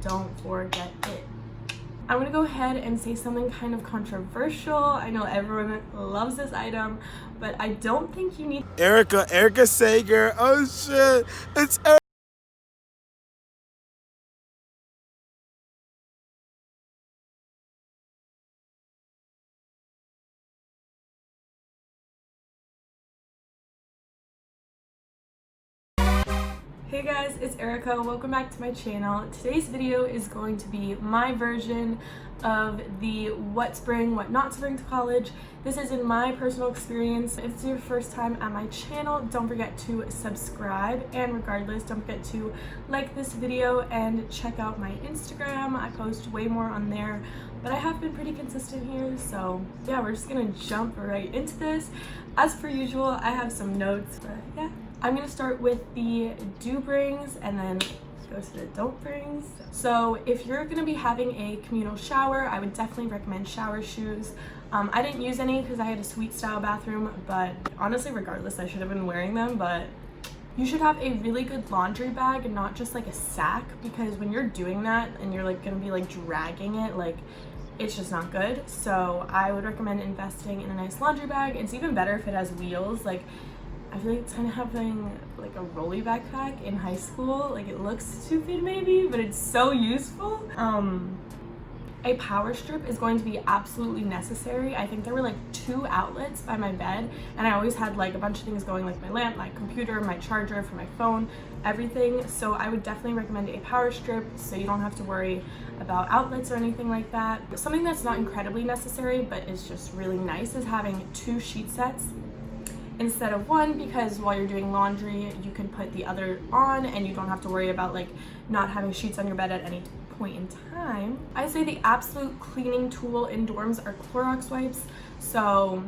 Don't forget it. I'm gonna go ahead and say something kind of controversial. I know everyone loves this item, but I don't think you need Erica Sager. Oh shit, it's Erica. Hey guys, it's Erica. Welcome back to my channel. Today's video is going to be my version of the what's bring, what not to bring to college. This is in my personal experience. If it's your first time at my channel, don't forget to subscribe, and regardless, don't forget to like this video and check out my Instagram. I post way more on there, but I have been pretty consistent here, so yeah, we're just gonna jump right into this. As per usual, I have some notes, but yeah. I'm gonna start with the do brings and then go to the don't brings. So if you're gonna be having a communal shower, I would definitely recommend shower shoes. I didn't use any because I had a suite style bathroom, but honestly, regardless, I should have been wearing them. But you should have a really good laundry bag and not just like a sack, because when you're doing that and you're like gonna be like dragging it, like it's just not good. So I would recommend investing in a nice laundry bag. It's even better if it has wheels. Like, I feel like it's kind of having like a rolly backpack in high school. Like, it looks stupid maybe, but it's so useful. A power strip is going to be absolutely necessary. I think there were like 2 outlets by my bed, and I always had like a bunch of things going, like my lamp, my computer, my charger for my phone, everything. So I would definitely recommend a power strip so you don't have to worry about outlets or anything like that. Something that's not incredibly necessary but is just really nice is having 2 sheet sets instead of 1, because while you're doing laundry you can put the other on and you don't have to worry about like not having sheets on your bed at any point in time. I'd say the absolute cleaning tool in dorms are Clorox wipes, so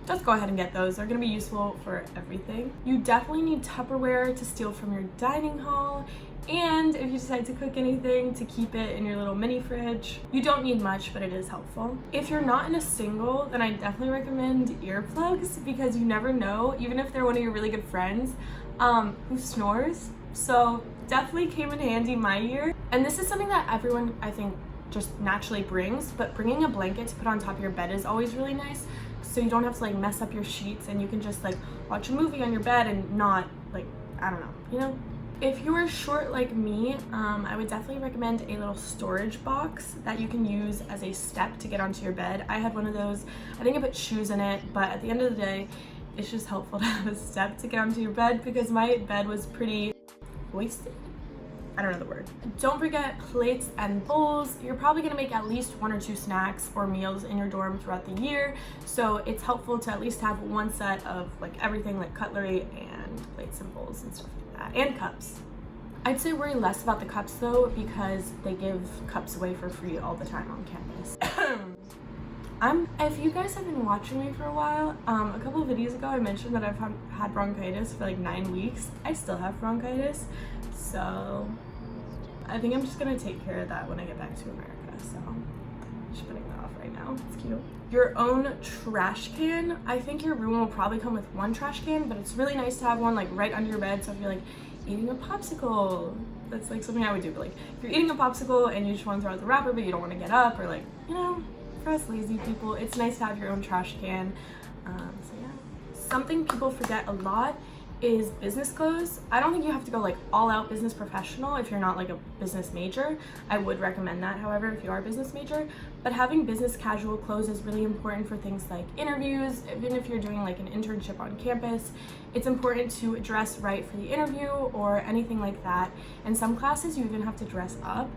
just go ahead and get those. They're gonna be useful for everything. You definitely need Tupperware to steal from your dining hall, and if you decide to cook anything, to keep it in your little mini fridge. You don't need much, but it is helpful. If you're not in a single, then I definitely recommend earplugs, because you never know, even if they're one of your really good friends who snores. So definitely came in handy my year. And this is something that everyone, I think, just naturally brings, but bringing a blanket to put on top of your bed is always really nice, so you don't have to like mess up your sheets, and you can just like watch a movie on your bed and not like, I don't know, you know? If you are short like me, I would definitely recommend a little storage box that you can use as a step to get onto your bed. I had one of those. I think I put shoes in it, but at the end of the day, it's just helpful to have a step to get onto your bed, because my bed was pretty wasted. I don't know the word. Don't forget plates and bowls. You're probably gonna make at least 1 or 2 snacks or meals in your dorm throughout the year, so it's helpful to at least have 1 set of like everything, like cutlery and plates and bowls and stuff like that, and cups. I'd say worry less about the cups though, because they give cups away for free all the time on campus. If you guys have been watching me for a while, a couple of videos ago I mentioned that I've had bronchitis for like 9 weeks. I still have bronchitis, so I think I'm just gonna take care of that when I get back to America. So I'm just putting that off right now. It's cute. Your own trash can. I think your room will probably come with 1 trash can, but it's really nice to have one like right under your bed. So if you're like eating a popsicle, that's like something I would do. But like if you're eating a popsicle and you just want to throw out the wrapper but you don't want to get up, or like, you know, for us lazy people, it's nice to have your own trash can. So yeah. Something people forget a lot is business clothes. I don't think you have to go like all out business professional if you're not like a business major. I would recommend that, however, if you are a business major, but having business casual clothes is really important for things like interviews. Even if you're doing like an internship on campus, it's important to dress right for the interview or anything like that. And some classes you even have to dress up.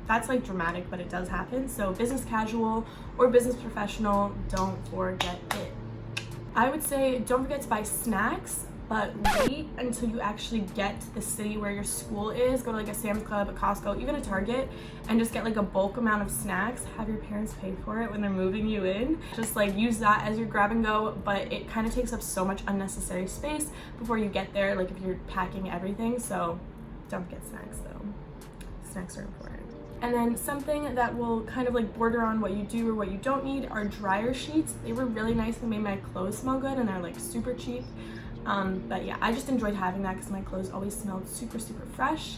That's like dramatic, but it does happen. So business casual or business professional, don't forget it. I would say don't forget to buy snacks, but wait until you actually get to the city where your school is. Go to like a Sam's Club, a Costco, even a Target, and just get like a bulk amount of snacks. Have your parents pay for it when they're moving you in. Just like use that as your grab and go, but it kind of takes up so much unnecessary space before you get there, like if you're packing everything. So don't forget snacks though. Snacks are important. And then something that will kind of like border on what you do or what you don't need are dryer sheets. They were really nice. They made my clothes smell good, and they're like super cheap. But yeah, I just enjoyed having that because my clothes always smelled super, super fresh.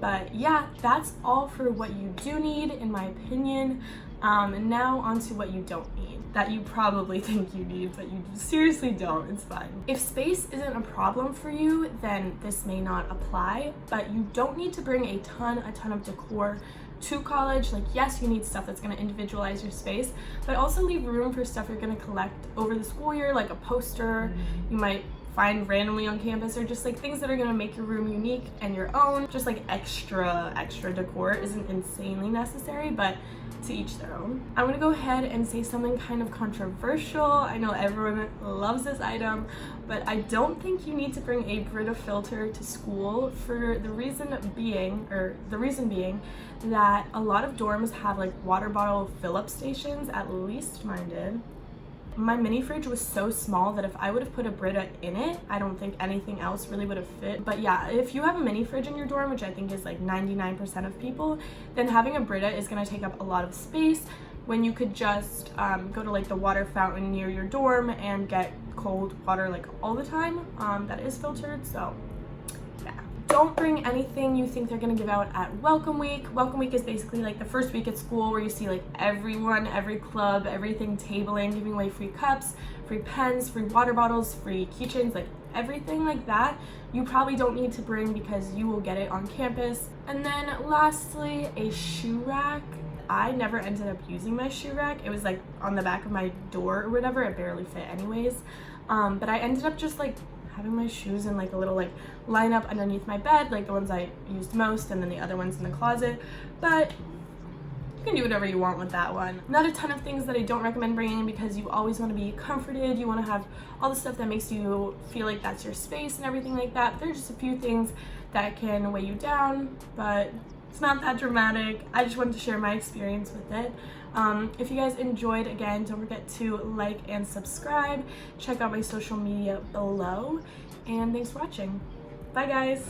But yeah, that's all for what you do need, in my opinion. And now onto what you don't need, that you probably think you need, but you seriously don't. It's fine. If space isn't a problem for you, then this may not apply, but you don't need to bring a ton of decor to college. Like, yes, you need stuff that's going to individualize your space, but also leave room for stuff you're going to collect over the school year, like a poster you might find randomly on campus, or just like things that are going to make your room unique and your own. Just like extra decor isn't insanely necessary, but to each their own. I'm gonna go ahead and say something kind of controversial. I know everyone loves this item, but I don't think you need to bring a Brita filter to school, for the reason being that a lot of dorms have like water bottle fill-up stations, at least mine did. My mini fridge was so small that if I would have put a Brita in it, I don't think anything else really would have fit. But yeah, if you have a mini fridge in your dorm, which I think is like 99% of people, then having a Brita is going to take up a lot of space, when you could just go to like the water fountain near your dorm and get cold water like all the time that is filtered. So yeah. Don't bring anything you think they're gonna give out at Welcome Week. Welcome Week is basically like the first week at school where you see like everyone, every club, everything tabling, giving away free cups, free pens, free water bottles, free keychains, like everything like that. You probably don't need to bring because you will get it on campus. And then lastly, a shoe rack. I never ended up using my shoe rack. It was like on the back of my door or whatever. It barely fit anyways. But I ended up just like having my shoes in like a little like line up underneath my bed, like the ones I used most, and then the other ones in the closet. But you can do whatever you want with that one. Not a ton of things that I don't recommend bringing, because you always want to be comforted. You want to have all the stuff that makes you feel like that's your space and everything like that. But there's just a few things that can weigh you down, but it's not that dramatic. I just wanted to share my experience with it. If you guys enjoyed, again, don't forget to like and subscribe. Check out my social media below, and thanks for watching. Bye guys.